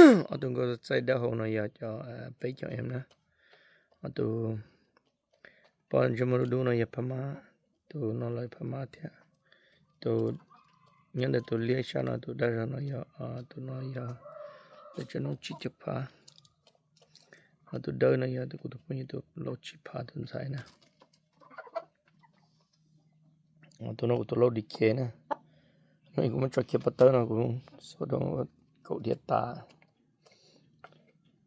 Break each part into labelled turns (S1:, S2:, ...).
S1: Atau kau sai dah hono ya cha pe cha em na. Atau pon jamaru do na ya phama to no lai phama thya. To nyanda to lia shana to da na ya to no ya to chano chi cha pha. Atau da na ya to ku to pun to lo chi pha to sai na. Atau no to lo di ke na. Noi cũng cho kia bắt na cũng sau đó cậu điện ta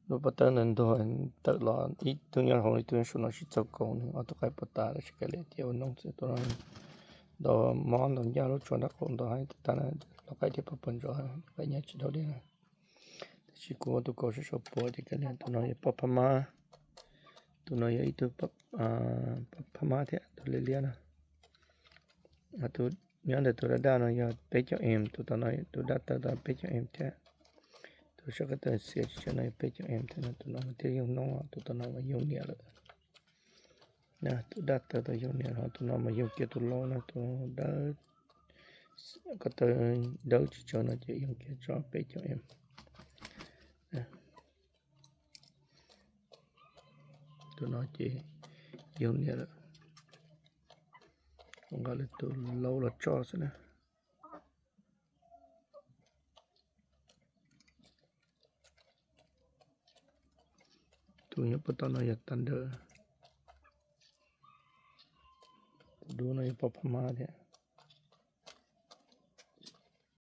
S1: lúc bắt nên thôi tự lo ít tôi nhớ hồi tôi số nó chỉ cho cậu nữa ở tôi cái bắt ta là cái lệ tiêu nông sẽ tôi nói đó món đồng giá lúc cho nó cũng đó hay ta là nó cái tiếp bắt rồi cái nhà chỉ đâu đi này chỉ có tôi có số bò thì cái này tôi nói bắt phama tôi nói ít tôi bắt phama thế tôi lấy liền à tôi nhớ là tôi đã nói giờ bé cho em tôi nói tôi đã bé cho em thế tôi sẽ có thể sẽ cho này bé cho em thế là tôi nói thế dùng nó tôi nói mà dùng nhiều rồi nè tôi đã tôi dùng nhiều rồi tôi nói mà dùng kia tôi lo nó tôi đã có thể đỡ cho nó chỉ dùng kia cho bé cho em nè tôi nói chỉ dùng nhiều rồi không có là tôi lâu là cho thế này tôi nhớ bắt nó là thunder đồ này pop mà thế